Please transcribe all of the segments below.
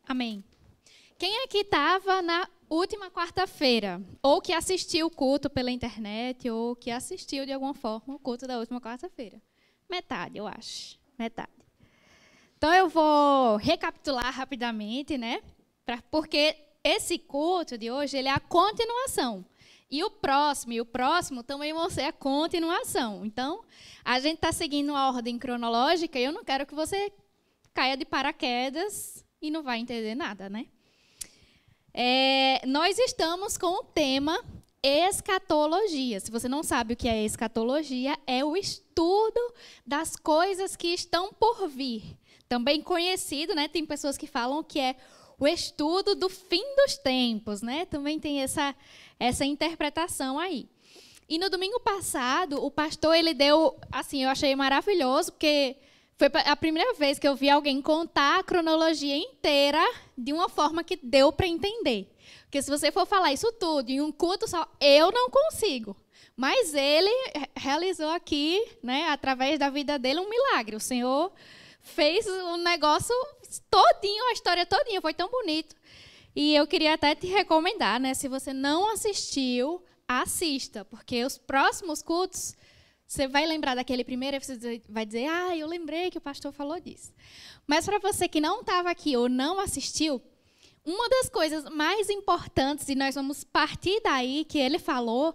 Amém. Quem aqui estava na última quarta-feira? Ou que assistiu o culto pela internet, ou que assistiu de alguma forma o culto da última quarta-feira? Metade, eu acho. Metade. Então, eu vou recapitular rapidamente, né? Porque esse culto de hoje ele é a continuação. E o próximo também vão ser a continuação. Então, a gente está seguindo uma ordem cronológica e eu não quero que você caia de paraquedas e não vai entender nada, né? Nós estamos com o tema escatologia. Se você não sabe o que é escatologia, é o estudo das coisas que estão por vir. Também conhecido, né? Tem pessoas que falam que é o estudo do fim dos tempos, né? Também tem essa interpretação aí. E no domingo passado, o pastor ele deu, assim, eu achei maravilhoso, porque foi a primeira vez que eu vi alguém contar a cronologia inteira de uma forma que deu para entender. Porque se você for falar isso tudo em um culto só, eu não consigo. Mas ele realizou aqui, né, através da vida dele, um milagre. O Senhor fez um negócio todinho, a história todinha, foi tão bonito. E eu queria até te recomendar, né, se você não assistiu, assista, porque os próximos cultos, você vai lembrar daquele primeiro, você vai dizer, eu lembrei que o pastor falou disso. Mas para você que não estava aqui ou não assistiu, uma das coisas mais importantes, e nós vamos partir daí que ele falou,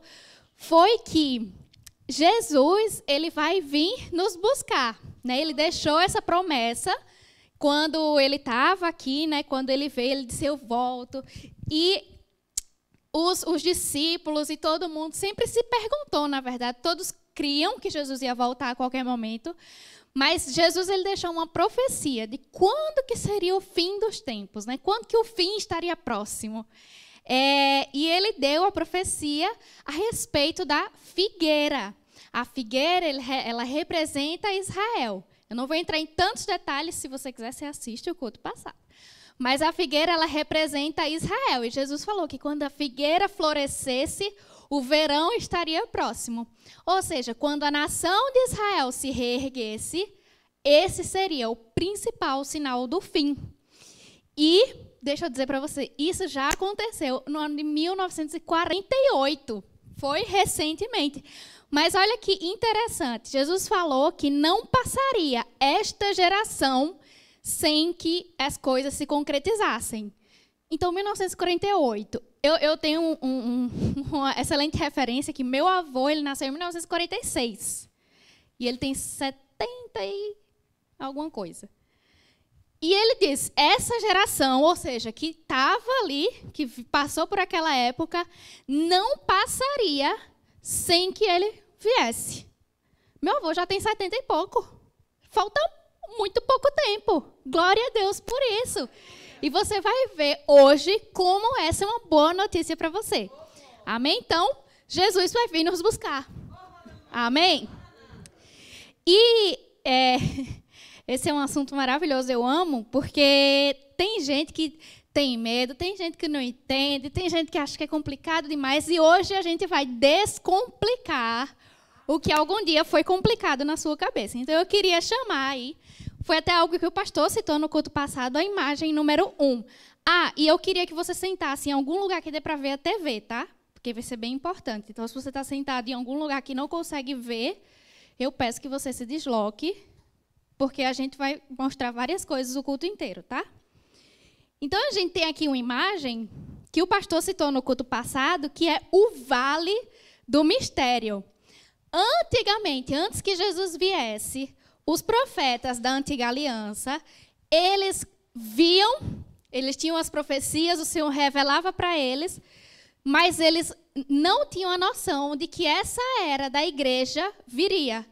foi que Jesus ele vai vir nos buscar. Né? Ele deixou essa promessa quando ele estava aqui, né? Quando ele veio, ele disse, eu volto. E os discípulos e todo mundo sempre se perguntou, na verdade, todos criam que Jesus ia voltar a qualquer momento, mas Jesus ele deixou uma profecia de quando que seria o fim dos tempos, né? Quando que o fim estaria próximo. E ele deu a profecia a respeito da figueira. A figueira ela representa Israel. Eu não vou entrar em tantos detalhes, se você quiser, você assiste o culto passado. Mas a figueira ela representa Israel. E Jesus falou que quando a figueira florescesse, o verão estaria próximo. Ou seja, quando a nação de Israel se reerguesse, esse seria o principal sinal do fim. E, deixa eu dizer para você, isso já aconteceu no ano de 1948. Foi recentemente. Mas olha que interessante. Jesus falou que não passaria esta geração sem que as coisas se concretizassem. Então, 1948. Eu tenho uma excelente referência que meu avô ele nasceu em 1946. E ele tem 70 e alguma coisa. E ele diz, essa geração, ou seja, que estava ali, que passou por aquela época, não passaria sem que ele viesse. Meu avô já tem 70 e pouco. Falta muito pouco tempo. Glória a Deus por isso. E você vai ver hoje como essa é uma boa notícia para você. Amém? Então, Jesus vai vir nos buscar. Amém? E esse é um assunto maravilhoso, eu amo, porque tem gente que tem medo, tem gente que não entende, tem gente que acha que é complicado demais, e hoje a gente vai descomplicar o que algum dia foi complicado na sua cabeça. Então, eu queria chamar aí, foi até algo que o pastor citou no culto passado, a imagem número 1. E eu queria que você sentasse em algum lugar que dê para ver a TV, tá? Porque vai ser bem importante. Então, se você está sentado em algum lugar que não consegue ver, eu peço que você se desloque, porque a gente vai mostrar várias coisas o culto inteiro, tá? Então, a gente tem aqui uma imagem que o pastor citou no culto passado, que é o Vale do Mistério. Antigamente, antes que Jesus viesse, os profetas da Antiga Aliança, eles viam, eles tinham as profecias, o Senhor revelava para eles, mas eles não tinham a noção de que essa era da igreja viria.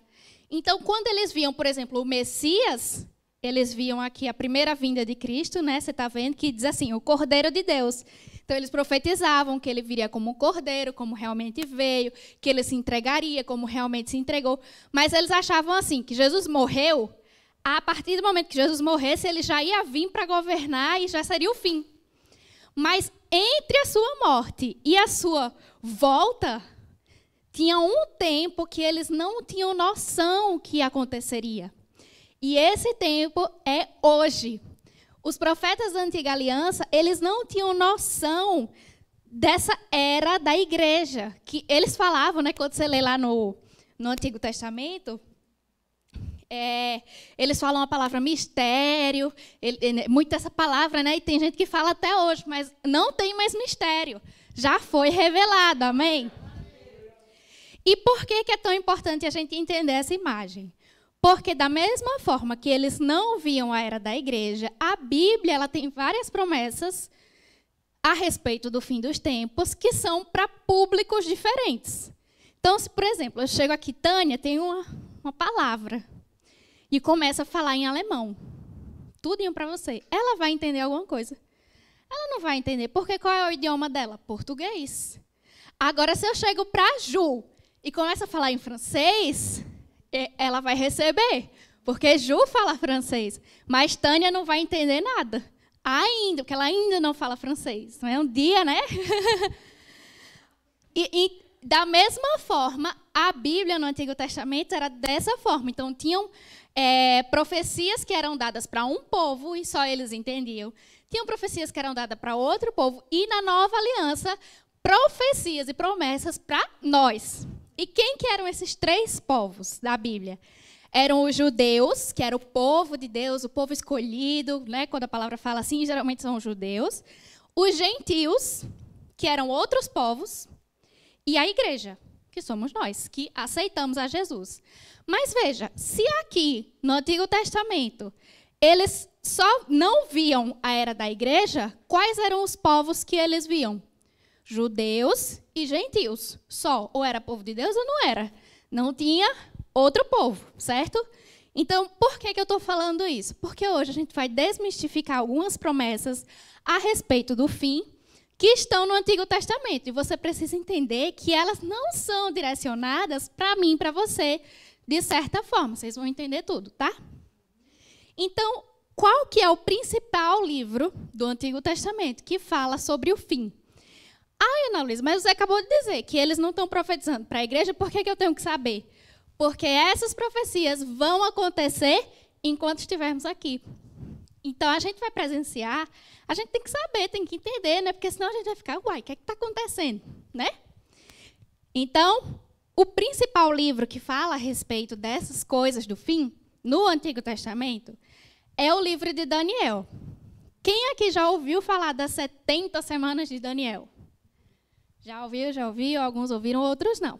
Então, quando eles viam, por exemplo, o Messias, eles viam aqui a primeira vinda de Cristo, né? Você está vendo que diz assim, o Cordeiro de Deus. Então, eles profetizavam que ele viria como um cordeiro, como realmente veio, que ele se entregaria, como realmente se entregou. Mas eles achavam assim, que Jesus morreu, a partir do momento que Jesus morresse, ele já ia vir para governar e já seria o fim. Mas entre a sua morte e a sua volta, tinha um tempo que eles não tinham noção que aconteceria. E esse tempo é hoje. os profetas da Antiga Aliança, eles não tinham noção dessa era da igreja. Que eles falavam, né, quando você lê lá no Antigo Testamento, eles falam a palavra mistério, muito essa palavra, né? E tem gente que fala até hoje, mas não tem mais mistério. Já foi revelado, amém? E por que é tão importante a gente entender essa imagem? Porque da mesma forma que eles não viam a era da igreja, a Bíblia ela tem várias promessas a respeito do fim dos tempos que são para públicos diferentes. Então, se, por exemplo, eu chego aqui, Tânia, tem uma palavra e começa a falar em alemão. Tudinho para você. Ela vai entender alguma coisa? Ela não vai entender. Porque qual é o idioma dela? Português. Agora, se eu chego para Ju e começo a falar em francês, ela vai receber. Porque Ju fala francês. Mas Tânia não vai entender nada. Ainda, porque ela ainda não fala francês. Não é um dia, né? E da mesma forma, a Bíblia no Antigo Testamento era dessa forma. Então, tinham profecias que eram dadas para um povo e só eles entendiam. Tinham profecias que eram dadas para outro povo. E na Nova Aliança, profecias e promessas para nós. E quem que eram esses três povos da Bíblia? Eram os judeus, que era o povo de Deus, o povo escolhido, né? Quando a palavra fala assim, geralmente são os judeus. Os gentios, que eram outros povos. E a igreja, que somos nós, que aceitamos a Jesus. Mas veja, se aqui no Antigo Testamento eles só não viam a era da igreja, quais eram os povos que eles viam? Judeus e gentios, só. Ou era povo de Deus ou não era. Não tinha outro povo, certo? Então, por que eu estou falando isso? Porque hoje a gente vai desmistificar algumas promessas a respeito do fim que estão no Antigo Testamento. E você precisa entender que elas não são direcionadas para mim e para você, de certa forma. Vocês vão entender tudo, tá? Então, qual que é o principal livro do Antigo Testamento que fala sobre o fim? Ana Luísa, mas você acabou de dizer que eles não estão profetizando para a igreja, por que eu tenho que saber? Porque essas profecias vão acontecer enquanto estivermos aqui. Então, a gente vai presenciar, a gente tem que saber, tem que entender, né? Porque senão a gente vai ficar, uai, o que está acontecendo? Né? Então, o principal livro que fala a respeito dessas coisas do fim, no Antigo Testamento, é o livro de Daniel. Quem aqui já ouviu falar das 70 semanas de Daniel? Já ouviu? Alguns ouviram, outros não.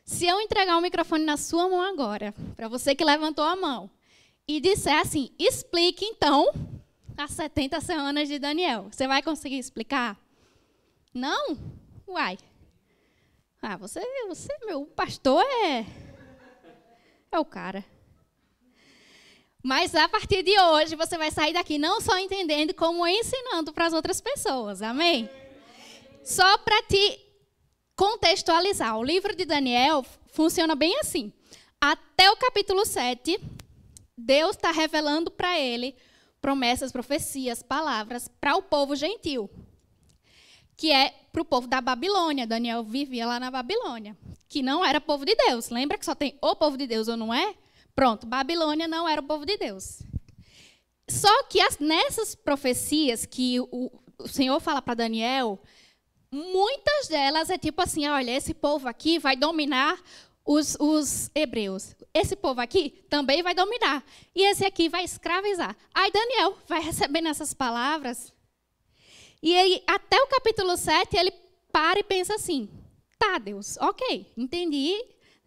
Se eu entregar o microfone na sua mão agora, para você que levantou a mão, e disser assim, explique então as 70 semanas de Daniel. Você vai conseguir explicar? Não? Uai. Ah, você meu pastor é o cara. Mas a partir de hoje você vai sair daqui não só entendendo, como ensinando para as outras pessoas. Amém? Só para te contextualizar, o livro de Daniel funciona bem assim. Até o capítulo 7, Deus está revelando para ele promessas, profecias, palavras para o povo gentil, que é para o povo da Babilônia. Daniel vivia lá na Babilônia, que não era povo de Deus. Lembra que só tem o povo de Deus ou não é? Pronto, Babilônia não era o povo de Deus. Só que nessas profecias que o Senhor fala para Daniel, muitas delas é tipo assim, olha, esse povo aqui vai dominar os hebreus. Esse povo aqui também vai dominar. E esse aqui vai escravizar. Aí Daniel vai recebendo essas palavras. E aí, até o capítulo 7, ele para e pensa assim, tá, Deus, ok, entendi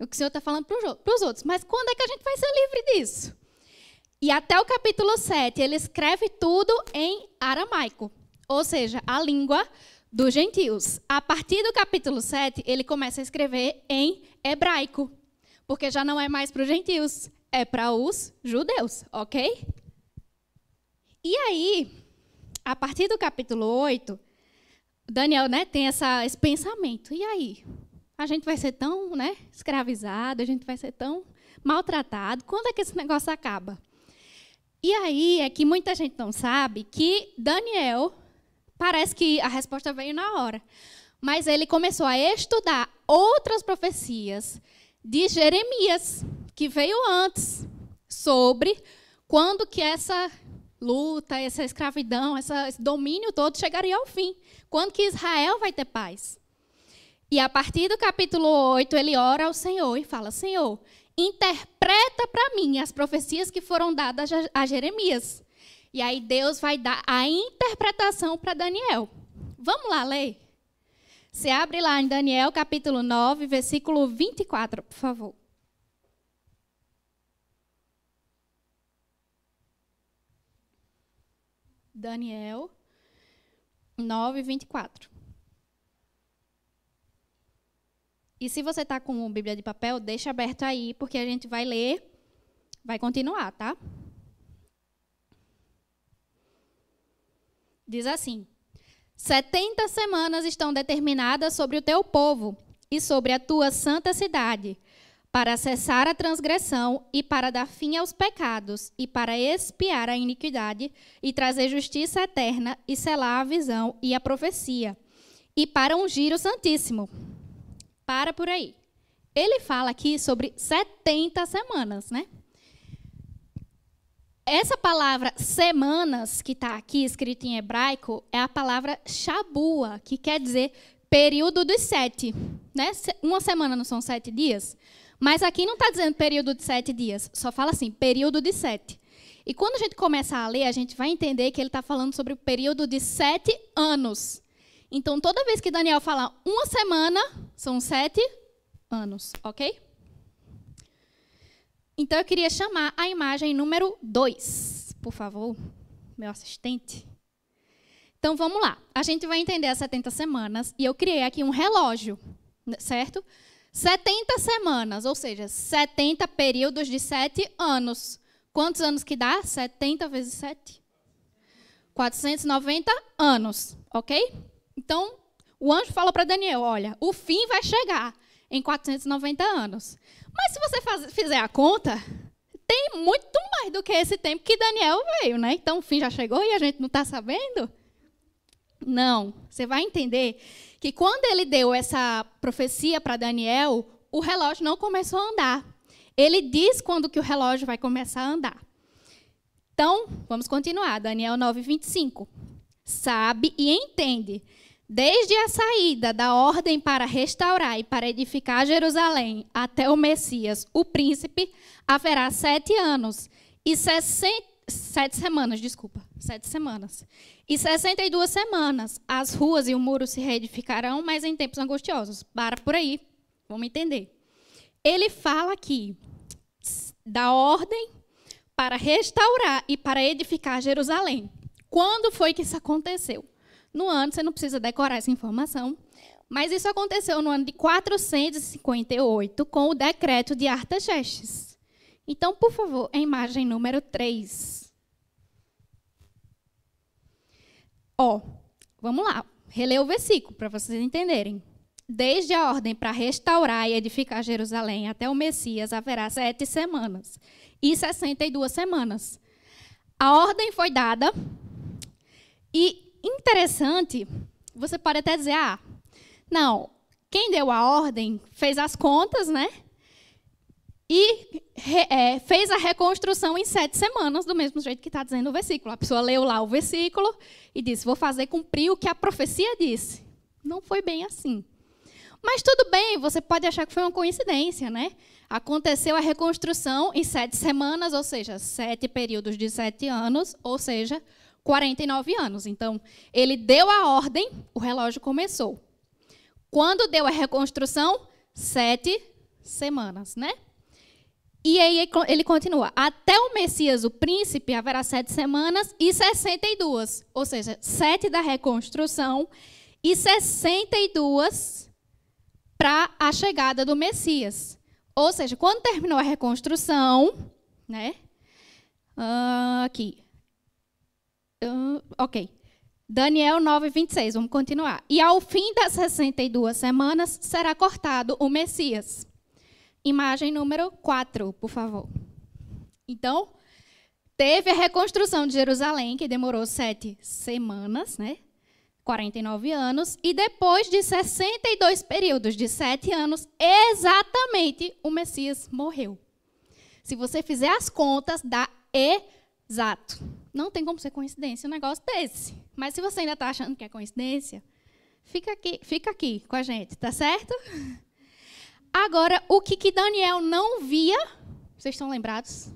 o que o Senhor está falando para os outros, mas quando é que a gente vai ser livre disso? E até o capítulo 7, ele escreve tudo em aramaico, ou seja, a língua dos gentios. A partir do capítulo 7, ele começa a escrever em hebraico, porque já não é mais para os gentios, é para os judeus, ok? E aí, a partir do capítulo 8, Daniel, né, tem esse pensamento. E aí? A gente vai ser tão, né, escravizado, a gente vai ser tão maltratado. Quando é que esse negócio acaba? E aí é que muita gente não sabe que Daniel, parece que a resposta veio na hora, mas ele começou a estudar outras profecias de Jeremias, que veio antes, sobre quando que essa luta, essa escravidão, esse domínio todo chegaria ao fim. Quando que Israel vai ter paz? E a partir do capítulo 8, ele ora ao Senhor e fala: Senhor, interpreta para mim as profecias que foram dadas a Jeremias. E aí Deus vai dar a interpretação para Daniel. Vamos lá ler? Você abre lá em Daniel, capítulo 9, versículo 24, por favor. Daniel 9, 24. E se você está com Bíblia de papel, deixa aberto aí, porque a gente vai ler, vai continuar, tá? Diz assim: 70 semanas estão determinadas sobre o teu povo e sobre a tua santa cidade, para cessar a transgressão e para dar fim aos pecados e para expiar a iniquidade e trazer justiça eterna e selar a visão e a profecia e para ungir o Santíssimo. Para por aí. Ele fala aqui sobre 70 semanas, né? Essa palavra semanas, que está aqui escrita em hebraico, é a palavra shabua, que quer dizer período dos 7. Né? Uma semana não são 7 dias? Mas aqui não está dizendo período de 7 dias, só fala assim, período de 7. E quando a gente começa a ler, a gente vai entender que ele está falando sobre o período de 7 anos. Então, toda vez que Daniel fala uma semana, são 7 anos, ok? Então, eu queria chamar a imagem número 2, por favor, meu assistente. Então, vamos lá. A gente vai entender as 70 semanas e eu criei aqui um relógio, certo? 70 semanas, ou seja, 70 períodos de 7 anos. Quantos anos que dá? 70 vezes 7? 490 anos, ok? Então, o anjo falou para Daniel, olha, o fim vai chegar em 490 anos. Mas se você fizer a conta, tem muito mais do que esse tempo que Daniel veio, né? Então, o fim já chegou e a gente não está sabendo? Não. Você vai entender que quando ele deu essa profecia para Daniel, o relógio não começou a andar. Ele diz quando que o relógio vai começar a andar. Então, vamos continuar. Daniel 9, 25. Sabe e entende. Desde a saída da ordem para restaurar e para edificar Jerusalém até o Messias, o príncipe, haverá 7 anos e 7 semanas, desculpa, 7 semanas. E 62 semanas. As ruas e o muro se reedificarão, mas em tempos angustiosos. Para por aí, vamos entender. Ele fala aqui da ordem para restaurar e para edificar Jerusalém. Quando foi que isso aconteceu? No ano, você não precisa decorar essa informação, mas isso aconteceu no ano de 458, com o decreto de Artaxerxes. Então, por favor, a imagem número 3. Vamos lá, reler o versículo para vocês entenderem. Desde a ordem para restaurar e edificar Jerusalém até o Messias haverá 7 semanas e 62 semanas. A ordem foi dada e interessante, você pode até dizer, não, quem deu a ordem fez as contas, né? E fez a reconstrução em 7 semanas, do mesmo jeito que está dizendo o versículo. A pessoa leu lá o versículo e disse, vou fazer cumprir o que a profecia disse. Não foi bem assim. Mas tudo bem, você pode achar que foi uma coincidência, né? Aconteceu a reconstrução em 7 semanas, ou seja, 7 períodos de 7 anos, ou seja, 49 anos. Então, ele deu a ordem, o relógio começou. Quando deu a reconstrução? 7 semanas, né? E aí ele continua. Até o Messias, o príncipe, haverá 7 semanas e 62. Ou seja, 7 da reconstrução e 62 para a chegada do Messias. Ou seja, quando terminou a reconstrução, né? Aqui. Ok. Daniel 9, 26, vamos continuar. E ao fim das 62 semanas, será cortado o Messias. Imagem número 4, por favor. Então, teve a reconstrução de Jerusalém, que demorou 7 semanas, né? 49 anos. E depois de 62 períodos de 7 anos, exatamente o Messias morreu. Se você fizer as contas, dá exato. Não tem como ser coincidência um negócio desse. Mas se você ainda está achando que é coincidência, fica aqui com a gente, tá certo? Agora, o que Daniel não via, vocês estão lembrados?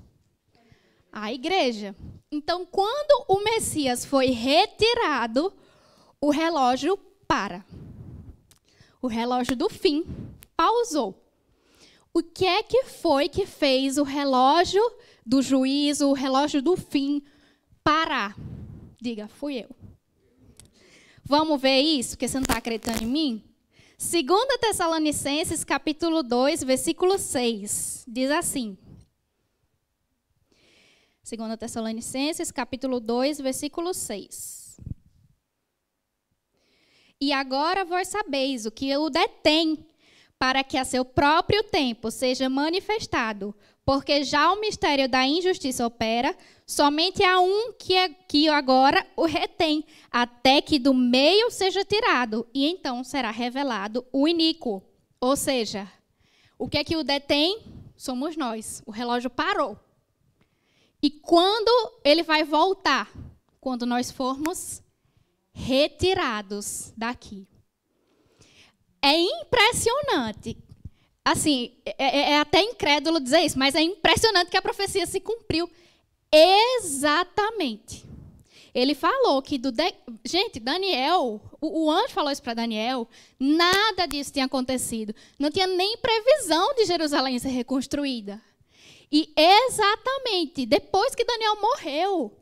A igreja. Então, quando o Messias foi retirado, o relógio para. O relógio do fim pausou. O que é que foi que fez o relógio do juízo, o relógio do fim parar? Diga, fui eu. Vamos ver isso, porque você não está acreditando em mim? 2 Tessalonicenses, capítulo 2, versículo 6, diz assim. 2 Tessalonicenses, capítulo 2, versículo 6. E agora vós sabeis o que o detém, para que a seu próprio tempo seja manifestado, porque já o mistério da injustiça opera, somente há um que agora o retém, até que do meio seja tirado, e então será revelado o iníquo. Ou seja, o que é que o detém? Somos nós. O relógio parou. E quando ele vai voltar? Quando nós formos retirados daqui. É impressionante. Assim, é até incrédulo dizer isso, mas é impressionante que a profecia se cumpriu exatamente. Ele falou que gente, Daniel, o anjo falou isso para Daniel, nada disso tinha acontecido. Não tinha nem previsão de Jerusalém ser reconstruída. E exatamente depois que Daniel morreu,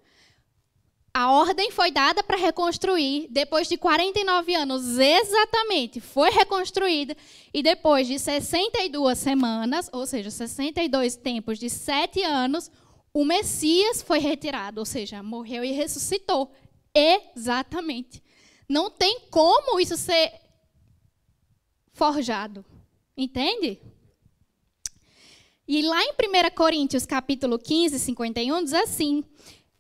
a ordem foi dada para reconstruir. Depois de 49 anos, exatamente, foi reconstruída. E depois de 62 semanas, ou seja, 62 tempos de 7 anos, o Messias foi retirado, ou seja, morreu e ressuscitou. Exatamente. Não tem como isso ser forjado. Entende? E lá em 1 Coríntios, capítulo 15, 51, diz assim: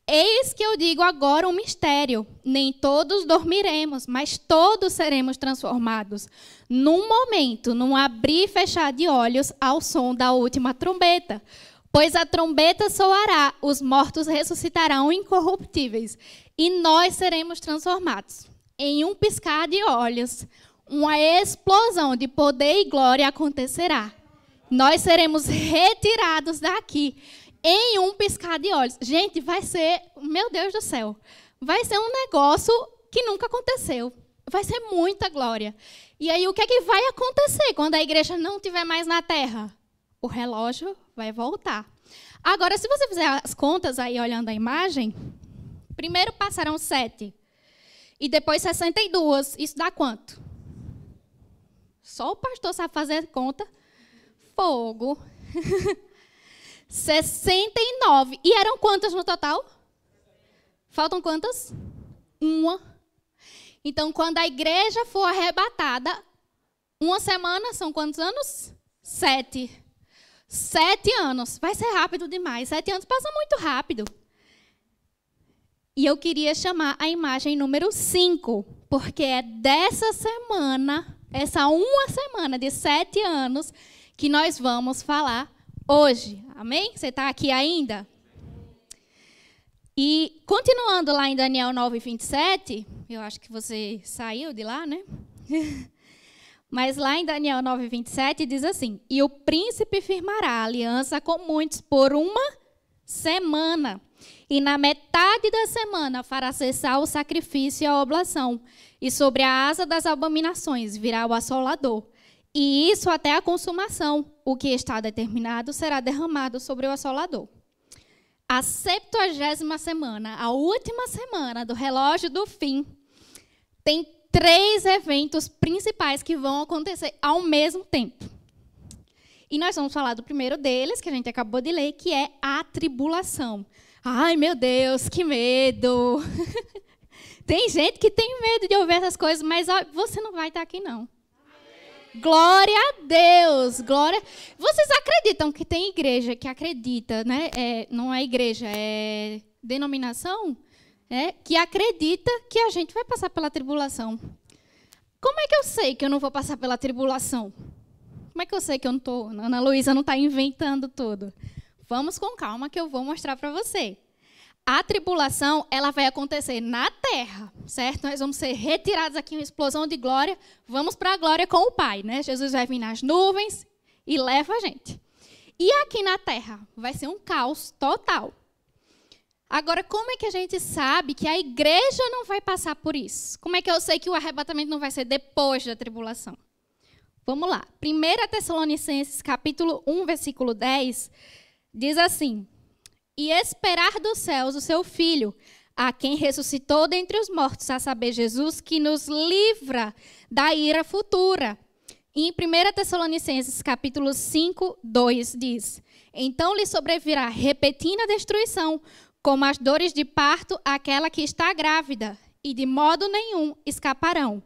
eis que eu digo agora um mistério. Nem todos dormiremos, mas todos seremos transformados. Num momento, num abrir e fechar de olhos, ao som da última trombeta. Pois a trombeta soará, os mortos ressuscitarão incorruptíveis, e nós seremos transformados. Em um piscar de olhos, uma explosão de poder e glória acontecerá. Nós seremos retirados daqui em um piscar de olhos. Gente, vai ser, meu Deus do céu, vai ser um negócio que nunca aconteceu. Vai ser muita glória. E aí, o que é que vai acontecer quando a igreja não estiver mais na terra? O relógio vai voltar. Agora, se você fizer as contas aí, olhando a imagem, primeiro passaram 7 e depois 62. Isso dá quanto? Só o pastor sabe fazer conta. Fogo. 69. E eram quantas no total? Faltam quantas? 1. Então, quando a igreja for arrebatada, 1 semana são quantos anos? 7. 7 anos. Vai ser rápido demais. 7 anos passa muito rápido. E eu queria chamar a imagem número 5, porque é dessa semana, essa 1 semana de 7 anos, que nós vamos falar hoje. Amém? Você está aqui ainda? E continuando lá em Daniel 9, 27, eu acho que você saiu de lá, né? Mas lá em Daniel 9, 27 diz assim: e o príncipe firmará aliança com muitos por 1 semana. E na metade da semana fará cessar o sacrifício e a oblação. E sobre a asa das abominações virá o assolador. E isso até a consumação. O que está determinado será derramado sobre o assolador. A 70ª semana, a última semana do relógio do fim, tem 3 eventos principais que vão acontecer ao mesmo tempo. E nós vamos falar do primeiro deles, que a gente acabou de ler, que é a tribulação. Ai, meu Deus, que medo! Tem gente que tem medo de ouvir essas coisas, mas ó, você não vai estar aqui, não. Glória a Deus! Glória. Vocês acreditam que tem igreja que acredita, né? Não é igreja, é denominação, que acredita que a gente vai passar pela tribulação. Como é que eu sei que eu não vou passar pela tribulação? Como é que eu sei que eu não estou? Ana Luísa não está inventando tudo. Vamos com calma que eu vou mostrar para você. a tribulação, ela vai acontecer na terra, certo? Nós vamos ser retirados aqui em uma explosão de glória, vamos para a glória com o Pai, né? Jesus vai vir nas nuvens e leva a gente. E aqui na terra vai ser um caos total. Agora, como é que a gente sabe que a igreja não vai passar por isso? Como é que eu sei que o arrebatamento não vai ser depois da tribulação? Vamos lá. 1 Tessalonicenses, capítulo 1, versículo 10, diz assim: e esperar dos céus o seu Filho, a quem ressuscitou dentre os mortos, a saber, Jesus, que nos livra da ira futura. E em 1 Tessalonicenses, capítulo 5, 2, diz: então lhe sobrevirá repentina destruição, como as dores de parto àquela que está grávida, e de modo nenhum escaparão.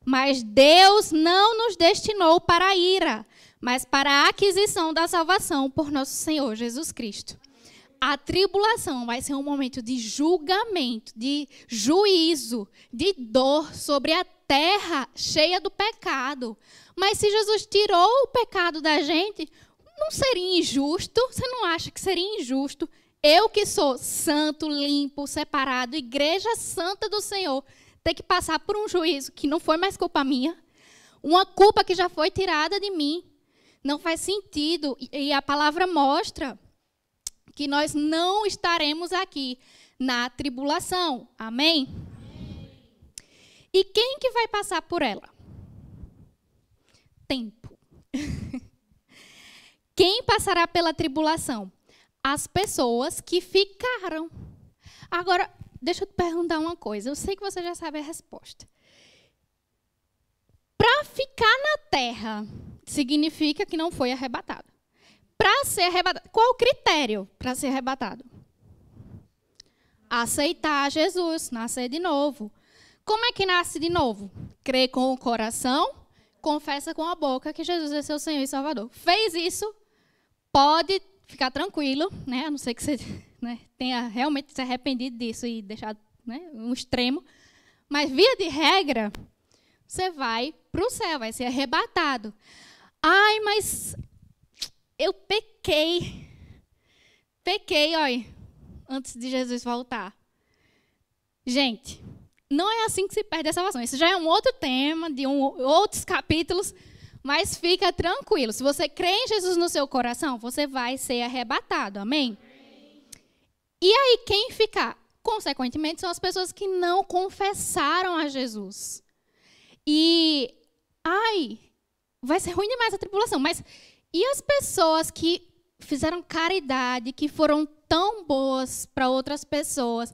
Mas Deus não nos destinou para a ira, mas para a aquisição da salvação por nosso Senhor Jesus Cristo. A tribulação vai ser um momento de julgamento, de juízo, de dor sobre a terra cheia do pecado. Mas se Jesus tirou o pecado da gente, não seria injusto? Você não acha que seria injusto? Eu que sou santo, limpo, separado, igreja santa do Senhor, ter que passar por um juízo que não foi mais culpa minha, uma culpa que já foi tirada de mim. Não faz sentido. E a palavra mostra que nós não estaremos aqui na tribulação. Amém? Amém. E quem que vai passar por ela? Tempo. Quem passará pela tribulação? As pessoas que ficaram. Agora, deixa eu te perguntar uma coisa. Eu sei que você já sabe a resposta. Para ficar na terra, significa que não foi arrebatado. Para ser arrebatado, qual é o critério para ser arrebatado? Aceitar Jesus, nascer de novo. Como é que nasce de novo? Crê com o coração, confessa com a boca que Jesus é seu Senhor e Salvador. Fez isso, pode ficar tranquilo, né? A não ser que você, né, tenha realmente se arrependido disso e deixado, né, um extremo. Mas, via de regra, você vai para o céu, vai ser arrebatado. Ai, mas eu pequei. Pequei, olha, antes de Jesus voltar. Gente, não é assim que se perde a salvação. Isso já é um outro tema, de outros capítulos. Mas fica tranquilo. Se você crê em Jesus no seu coração, você vai ser arrebatado. Amém? E aí, quem ficar? Consequentemente, são as pessoas que não confessaram a Jesus. E, vai ser ruim demais a tribulação. Mas e as pessoas que fizeram caridade, que foram tão boas para outras pessoas?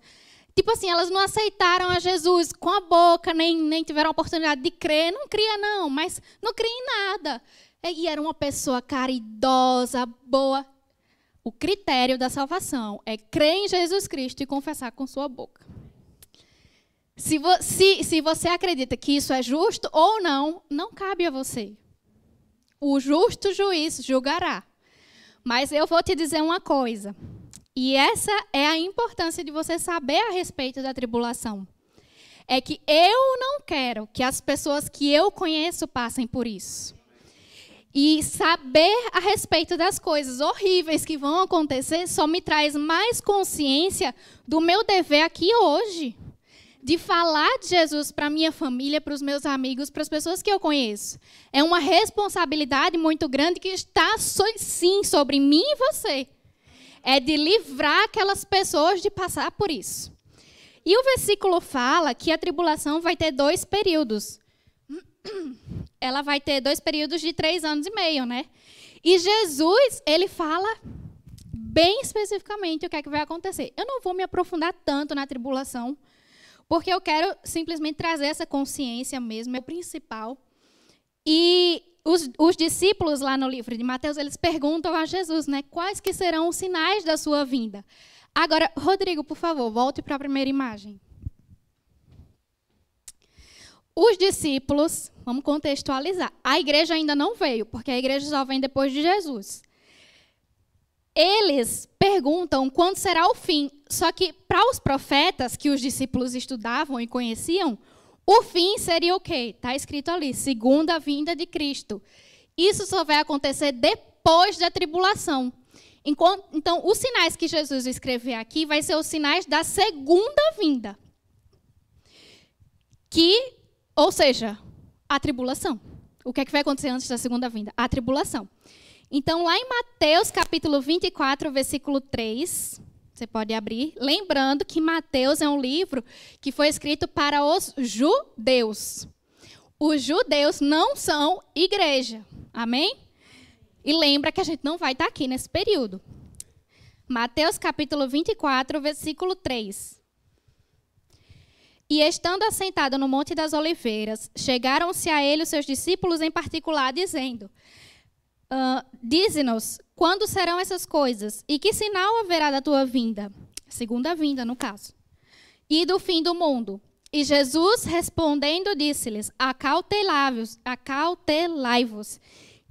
Tipo assim, elas não aceitaram a Jesus com a boca, nem tiveram a oportunidade de crer. Não cria, não, mas não cria em nada. E era uma pessoa caridosa, boa. O critério da salvação é crer em Jesus Cristo e confessar com sua boca. Se você acredita que isso é justo ou não, não cabe a você. O justo juiz julgará. Mas eu vou te dizer uma coisa. E essa é a importância de você saber a respeito da tribulação. É que eu não quero que as pessoas que eu conheço passem por isso. E saber a respeito das coisas horríveis que vão acontecer só me traz mais consciência do meu dever aqui hoje. De falar de Jesus para a minha família, para os meus amigos, para as pessoas que eu conheço. É uma responsabilidade muito grande que está, sim, sobre mim e você. É de livrar aquelas pessoas de passar por isso. E o versículo fala que a tribulação vai ter 2 períodos. Ela vai ter 2 períodos de 3 anos e meio, né? E Jesus, ele fala bem especificamente o que é que vai acontecer. Eu não vou me aprofundar tanto na tribulação, porque eu quero simplesmente trazer essa consciência mesmo, é o principal. E os discípulos lá no livro de Mateus, eles perguntam a Jesus, né, quais que serão os sinais da sua vinda. Agora, Rodrigo, por favor, volte para a primeira imagem. Os discípulos, vamos contextualizar, a igreja ainda não veio, porque a igreja só vem depois de Jesus. Eles perguntam quando será o fim. Só que para os profetas que os discípulos estudavam e conheciam, o fim seria o quê? Está escrito ali, segunda vinda de Cristo. Isso só vai acontecer depois da tribulação. Então, os sinais que Jesus escrever aqui vai ser os sinais da segunda vinda. Ou seja, a tribulação. O que é que vai acontecer antes da segunda vinda? A tribulação. Então, lá em Mateus, capítulo 24, versículo 3, você pode abrir. Lembrando que Mateus é um livro que foi escrito para os judeus. Os judeus não são igreja. Amém? E lembra que a gente não vai estar aqui nesse período. Mateus capítulo 24, versículo 3. E estando assentado no Monte das Oliveiras, chegaram-se a ele os seus discípulos em particular, dizendo: Dize-nos, quando serão essas coisas? E que sinal haverá da tua vinda? Segunda vinda, no caso. E do fim do mundo? E Jesus, respondendo, disse-lhes: Acautelai-vos,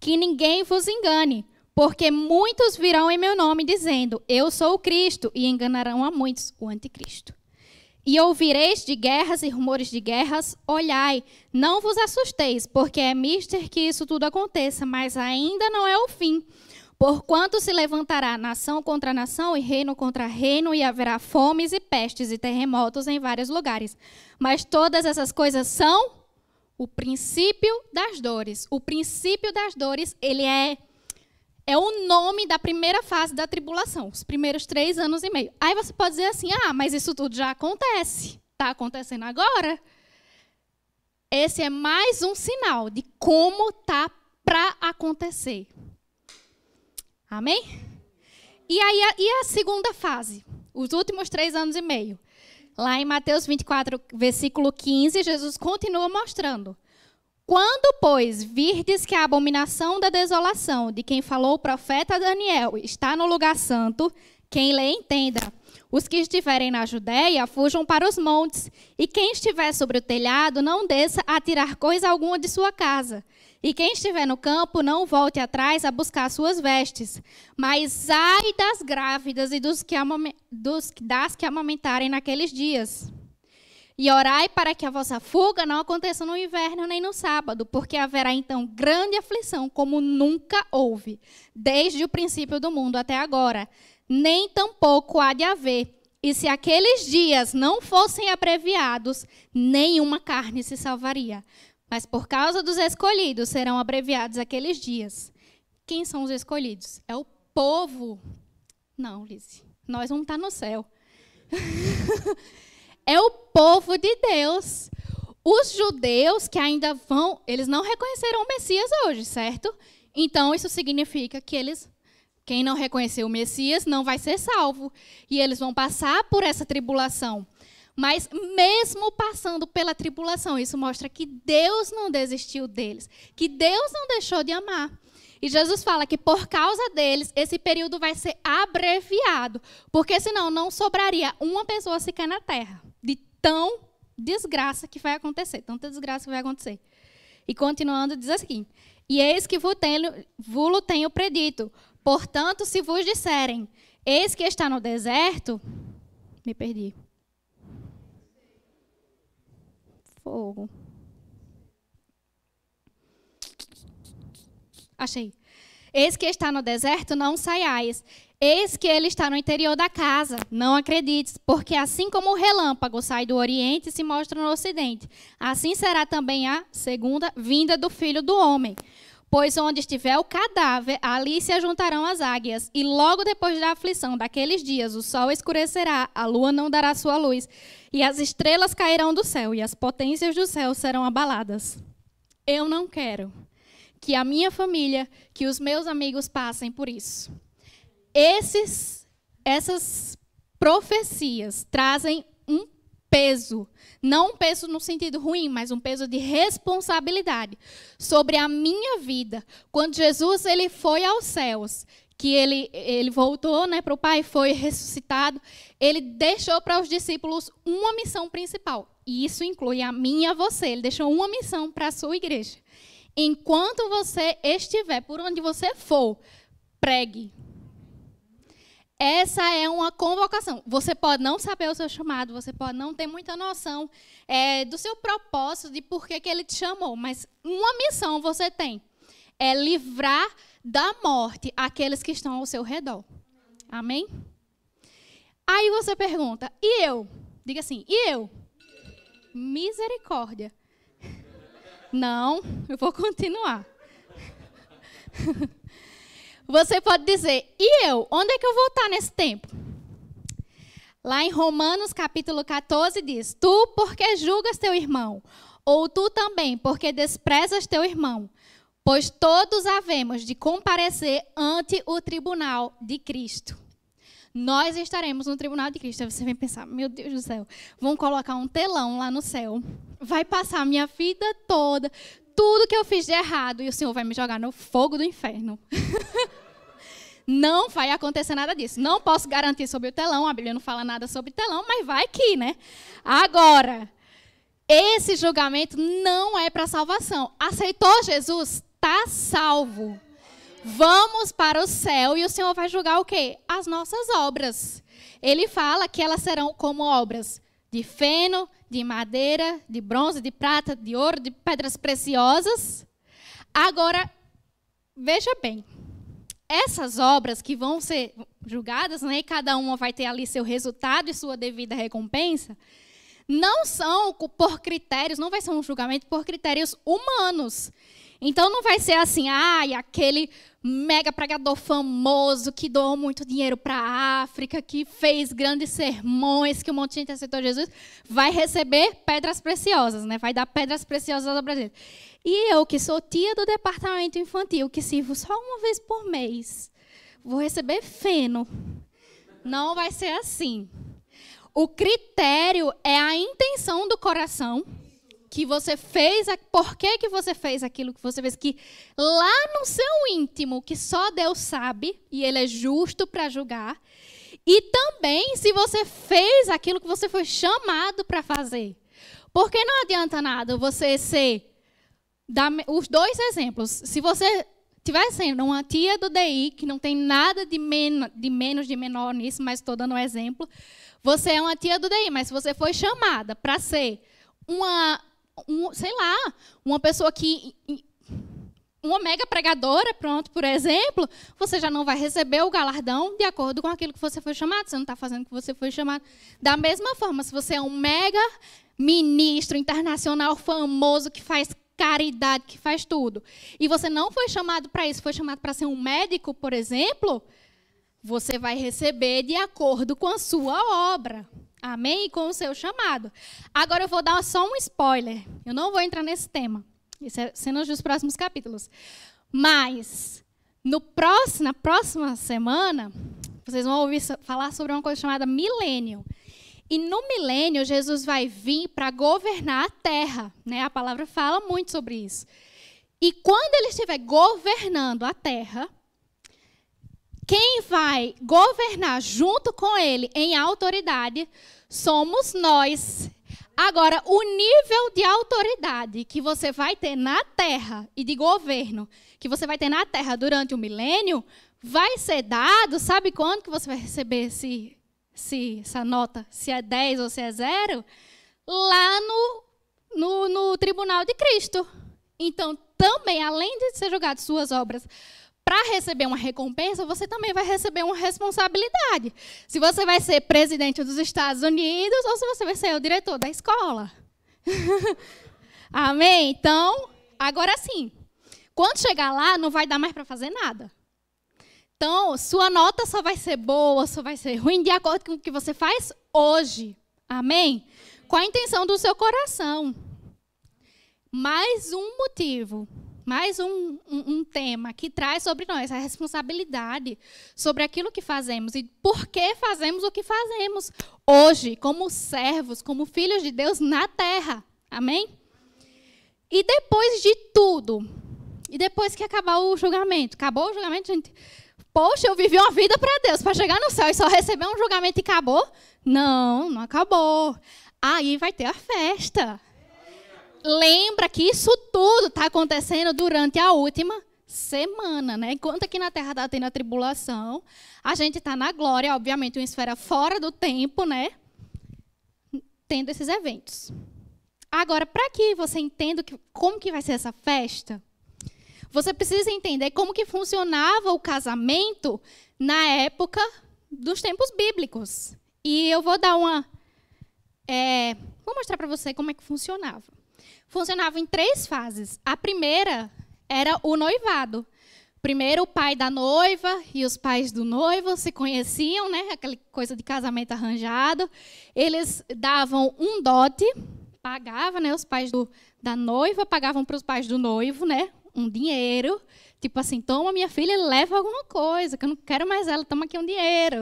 que ninguém vos engane, porque muitos virão em meu nome, dizendo: Eu sou o Cristo, e enganarão a muitos, o anticristo. E ouvireis de guerras e rumores de guerras, olhai, não vos assusteis, porque é mister que isso tudo aconteça, mas ainda não é o fim. Porquanto se levantará nação contra nação e reino contra reino, e haverá fomes e pestes e terremotos em vários lugares. Mas todas essas coisas são o princípio das dores. O princípio das dores, ele é o nome da primeira fase da tribulação, os primeiros 3 anos e meio. Aí você pode dizer assim: mas isso tudo já acontece. Está acontecendo agora? Esse é mais um sinal de como está para acontecer. Amém? E a segunda fase? Os últimos 3 anos e meio. Lá em Mateus 24, versículo 15, Jesus continua mostrando. Quando, pois, virdes que a abominação da desolação, de quem falou o profeta Daniel, está no lugar santo, quem lê entenda. Os que estiverem na Judéia, fujam para os montes, e quem estiver sobre o telhado, não desça a tirar coisa alguma de sua casa. E quem estiver no campo, não volte atrás a buscar suas vestes. Mas ai das grávidas e das que amamentarem naqueles dias. E orai para que a vossa fuga não aconteça no inverno nem no sábado, porque haverá então grande aflição, como nunca houve, desde o princípio do mundo até agora. Nem tampouco há de haver. E se aqueles dias não fossem abreviados, nenhuma carne se salvaria. Mas por causa dos escolhidos serão abreviados aqueles dias. Quem são os escolhidos? É o povo. Não, Liz, nós vamos estar no céu. É o povo de Deus. Os judeus que ainda eles não reconheceram o Messias hoje, certo? Então, isso significa que quem não reconheceu o Messias não vai ser salvo. E eles vão passar por essa tribulação. Mas mesmo passando pela tribulação, isso mostra que Deus não desistiu deles, que Deus não deixou de amar. E Jesus fala que por causa deles, esse período vai ser abreviado, porque senão não sobraria uma pessoa sequer na terra, de tão desgraça que vai acontecer, tanta desgraça que vai acontecer. E continuando, diz assim: E eis que vos tenho predito, portanto, se vos disserem, eis que está no deserto, me perdi. Fogo. Achei. Eis que está no deserto, não saiais. Eis que ele está no interior da casa, não acredites, porque assim como o relâmpago sai do oriente e se mostra no ocidente, assim será também a segunda vinda do Filho do Homem. Pois onde estiver o cadáver, ali se ajuntarão as águias, e logo depois da aflição daqueles dias, o sol escurecerá, a lua não dará sua luz, e as estrelas cairão do céu, e as potências do céu serão abaladas. Eu não quero que a minha família, que os meus amigos passem por isso. Essas profecias trazem um peso, não um peso no sentido ruim, mas um peso de responsabilidade sobre a minha vida. Quando Jesus ele foi aos céus, que ele voltou, né, para o Pai, foi ressuscitado, ele deixou para os discípulos uma missão principal. E isso inclui a mim e a você. Ele deixou uma missão para a sua igreja. Enquanto você estiver, por onde você for, pregue. Essa é uma convocação. Você pode não saber o seu chamado, você pode não ter muita noção do seu propósito, de por que ele te chamou, mas uma missão você tem, é livrar da morte aqueles que estão ao seu redor. Amém? Aí você pergunta, e eu? Diga assim, e eu? Misericórdia. Não, eu vou continuar. Você pode dizer, e eu? Onde é que eu vou estar nesse tempo? Lá em Romanos, capítulo 14, diz, tu porque julgas teu irmão, ou tu também porque desprezas teu irmão, pois todos havemos de comparecer ante o tribunal de Cristo. Nós estaremos no tribunal de Cristo. Aí você vem pensar, meu Deus do céu, vão colocar um telão lá no céu, vai passar a minha vida toda, tudo que eu fiz de errado, e o Senhor vai me jogar no fogo do inferno. Não vai acontecer nada disso. Não posso garantir sobre o telão, a Bíblia não fala nada sobre telão, mas vai que, né? Agora, esse julgamento não é para salvação. Aceitou Jesus? Está salvo. Vamos para o céu e o Senhor vai julgar o quê? As nossas obras. Ele fala que elas serão como obras de feno, de madeira, de bronze, de prata, de ouro, de pedras preciosas. Agora, veja bem. Essas obras que vão ser julgadas, né, e cada uma vai ter ali seu resultado e sua devida recompensa, não são por critérios, não vai ser um julgamento por critérios humanos. Então não vai ser assim, aquele mega pregador famoso que doou muito dinheiro para a África, que fez grandes sermões, que um monte de gente aceitou Jesus, vai receber pedras preciosas, né? Vai dar pedras preciosas ao brasileiro. E eu, que sou tia do departamento infantil, que sirvo só uma vez por mês, vou receber feno. Não vai ser assim. O critério é a intenção do coração que você fez, por que você fez aquilo que você fez, que lá no seu íntimo, que só Deus sabe, e Ele é justo para julgar, e também se você fez aquilo que você foi chamado para fazer. Porque não adianta nada você ser, os dois exemplos, se você estiver sendo uma tia do DI, que não tem nada de menor nisso, mas estou dando um exemplo, você é uma tia do DI, mas se você foi chamada para ser uma pessoa que, uma mega pregadora, pronto, por exemplo, você já não vai receber o galardão de acordo com aquilo que você foi chamado. Você não está fazendo o que você foi chamado. Da mesma forma, se você é um mega ministro internacional famoso que faz caridade, que faz tudo, e você não foi chamado para isso, foi chamado para ser um médico, por exemplo, você vai receber de acordo com a sua obra. Amém? E com o seu chamado. Agora eu vou dar só um spoiler. Eu não vou entrar nesse tema. Isso é cenas dos próximos capítulos. Mas, na próxima semana, vocês vão ouvir falar sobre uma coisa chamada milênio. E no milênio, Jesus vai vir para governar a terra. Né? A palavra fala muito sobre isso. E quando ele estiver governando a terra, quem vai governar junto com ele em autoridade somos nós. Agora, o nível de autoridade que você vai ter na terra e de governo que você vai ter na terra durante o milênio vai ser dado, sabe quando que você vai receber essa nota, se é 10 ou se é 0? Lá no tribunal de Cristo. Então, também, além de ser julgado suas obras, para receber uma recompensa, você também vai receber uma responsabilidade. Se você vai ser presidente dos Estados Unidos ou se você vai ser o diretor da escola. Amém? Então, agora sim, quando chegar lá, não vai dar mais para fazer nada. Então, sua nota só vai ser boa, só vai ser ruim, de acordo com o que você faz hoje. Amém? Com a intenção do seu coração. Mais um motivo. Mais um tema que traz sobre nós a responsabilidade sobre aquilo que fazemos e por que fazemos o que fazemos hoje, como servos, como filhos de Deus na terra. Amém? E depois de tudo, e depois que acabar o julgamento, acabou o julgamento, gente? Poxa, eu vivi uma vida para Deus, para chegar no céu e só receber um julgamento e acabou? Não, não acabou. Aí vai ter a festa. Lembra que isso tudo está acontecendo durante a última semana, né? Enquanto aqui na Terra está tendo a tribulação, a gente está na glória, obviamente, uma esfera fora do tempo, né? Tendo esses eventos. Agora, para que você entenda como que vai ser essa festa, você precisa entender como que funcionava o casamento na época dos tempos bíblicos. E eu vou dar vou mostrar para você como é que funcionava. Funcionava em 3 fases. A primeira era o noivado. Primeiro, o pai da noiva e os pais do noivo se conheciam, né? Aquela coisa de casamento arranjado. Eles davam um dote, pagavam, né? Os pais da noiva pagavam para os pais do noivo, né? Um dinheiro. Tipo assim, toma minha filha e leva alguma coisa, que eu não quero mais ela, toma aqui um dinheiro.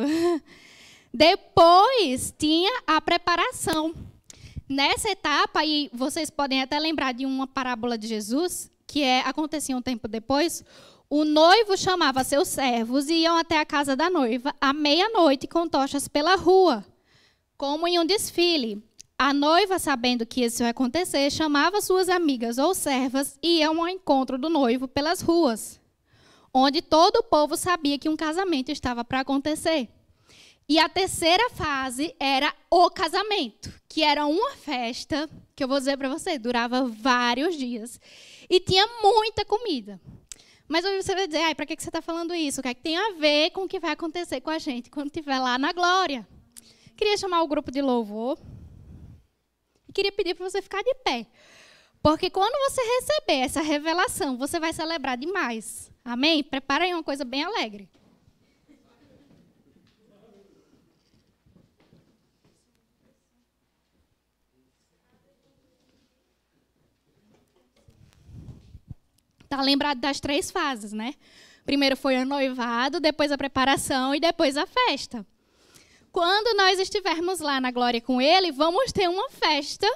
Depois tinha a preparação. Nessa etapa, e vocês podem até lembrar de uma parábola de Jesus, que acontecia um tempo depois. O noivo chamava seus servos e iam até a casa da noiva à meia-noite com tochas pela rua, como em um desfile. A noiva, sabendo que isso ia acontecer, chamava suas amigas ou servas e iam ao encontro do noivo pelas ruas, onde todo o povo sabia que um casamento estava para acontecer. E a terceira fase era o casamento, que era uma festa, que eu vou dizer para você, durava vários dias. E tinha muita comida. Mas você vai dizer, para que você está falando isso? O que é que tem a ver com o que vai acontecer com a gente quando estiver lá na glória? Queria chamar o grupo de louvor. E queria pedir para você ficar de pé. Porque quando você receber essa revelação, você vai celebrar demais. Amém? Prepara aí uma coisa bem alegre. Está lembrado das 3 fases, né? Primeiro foi o noivado, depois a preparação e depois a festa. Quando nós estivermos lá na glória com ele, vamos ter uma festa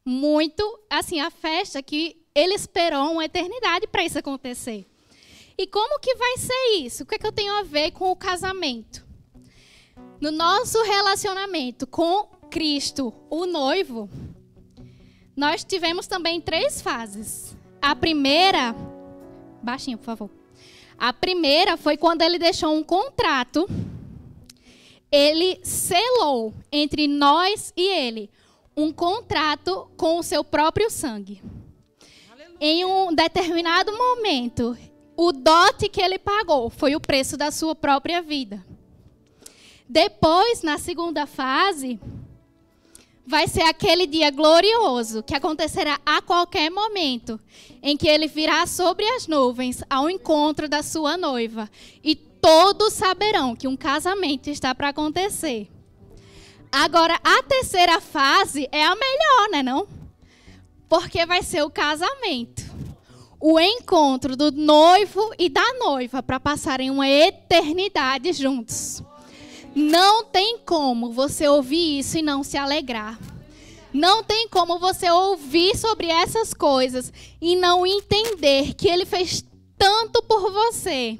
muito, assim, a festa que ele esperou uma eternidade para isso acontecer. E como que vai ser isso? O que é que eu tenho a ver com o casamento? No nosso relacionamento com Cristo, o noivo, nós tivemos também 3 fases. A primeira, baixinho, por favor. A primeira foi quando ele deixou um contrato, ele selou entre nós e ele um contrato com o seu próprio sangue. Aleluia. Em um determinado momento, o dote que ele pagou foi o preço da sua própria vida. Depois, na segunda fase, vai ser aquele dia glorioso que acontecerá a qualquer momento, em que ele virá sobre as nuvens ao encontro da sua noiva. E todos saberão que um casamento está para acontecer. Agora, a terceira fase é a melhor, né, não? Porque vai ser o casamento. O encontro do noivo e da noiva para passarem uma eternidade juntos. Não tem como você ouvir isso e não se alegrar. Não tem como você ouvir sobre essas coisas e não entender que ele fez tanto por você.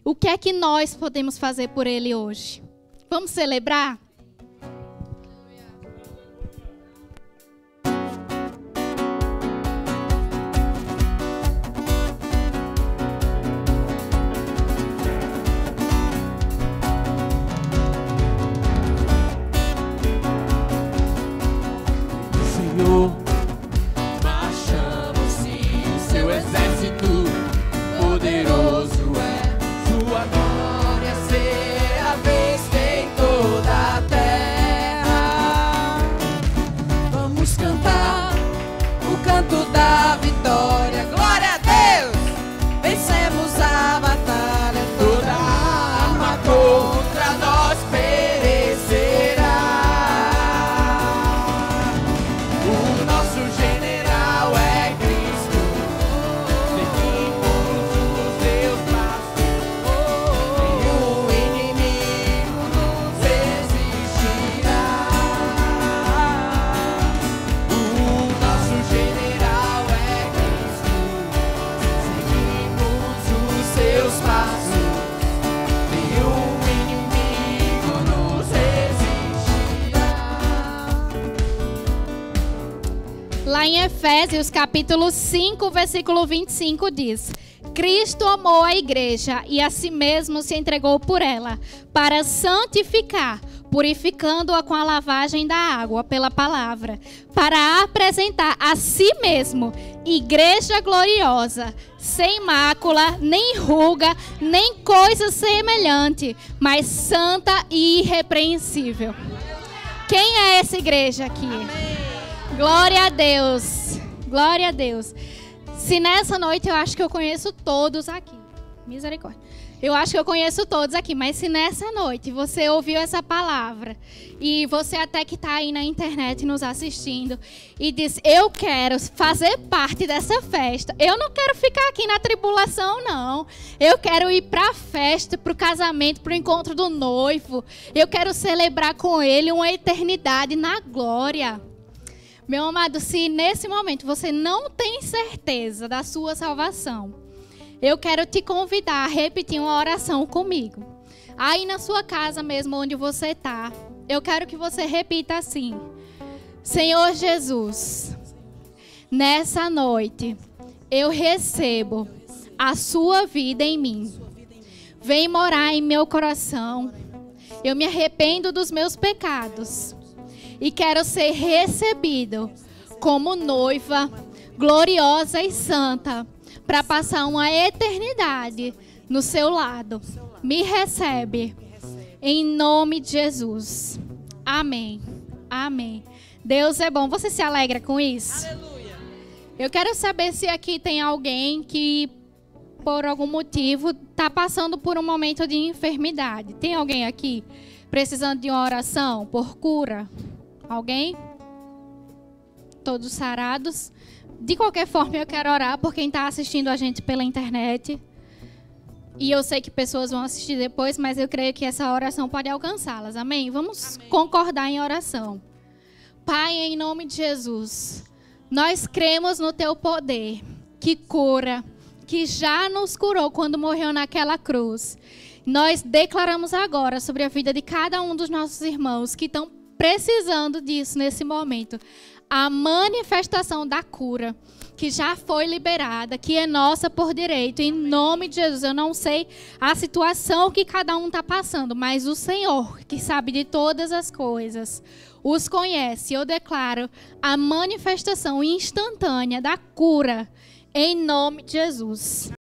O que é que nós podemos fazer por ele hoje? Vamos celebrar? Em Efésios, capítulo 5, versículo 25, diz: Cristo amou a igreja e a si mesmo se entregou por ela, para santificar, purificando-a com a lavagem da água pela palavra, para apresentar a si mesmo igreja gloriosa, sem mácula, nem ruga, nem coisa semelhante, mas santa e irrepreensível. Quem é essa igreja aqui? Amém. Glória a Deus. Glória a Deus. Se nessa noite eu acho que eu conheço todos aqui. Misericórdia. Eu acho que eu conheço todos aqui, mas se nessa noite você ouviu essa palavra e você até que está aí na internet nos assistindo e diz, eu quero fazer parte dessa festa, eu não quero ficar aqui na tribulação não, eu quero ir para a festa, para o casamento, para o encontro do noivo, eu quero celebrar com ele uma eternidade na glória. Meu amado, se nesse momento você não tem certeza da sua salvação, eu quero te convidar a repetir uma oração comigo. Aí na sua casa mesmo, onde você está, eu quero que você repita assim. Senhor Jesus, nessa noite, eu recebo a sua vida em mim. Vem morar em meu coração. Eu me arrependo dos meus pecados. E quero ser recebido como noiva gloriosa e santa, para passar uma eternidade no seu lado. Me recebe. Em nome de Jesus. Amém. Amém. Deus é bom. Você se alegra com isso? Aleluia. Eu quero saber se aqui tem alguém que, por algum motivo, está passando por um momento de enfermidade. Tem alguém aqui precisando de uma oração por cura? Alguém? Todos sarados? De qualquer forma, eu quero orar por quem está assistindo a gente pela internet. E eu sei que pessoas vão assistir depois, mas eu creio que essa oração pode alcançá-las. Amém? Vamos concordar em oração. Pai, em nome de Jesus, nós cremos no teu poder, que cura, que já nos curou quando morreu naquela cruz. Nós declaramos agora sobre a vida de cada um dos nossos irmãos que estão precisando disso nesse momento. A manifestação da cura, que já foi liberada, que é nossa por direito, em nome de Jesus. Eu não sei a situação que cada um está passando, mas o Senhor, que sabe de todas as coisas, os conhece. Eu declaro a manifestação instantânea da cura, em nome de Jesus.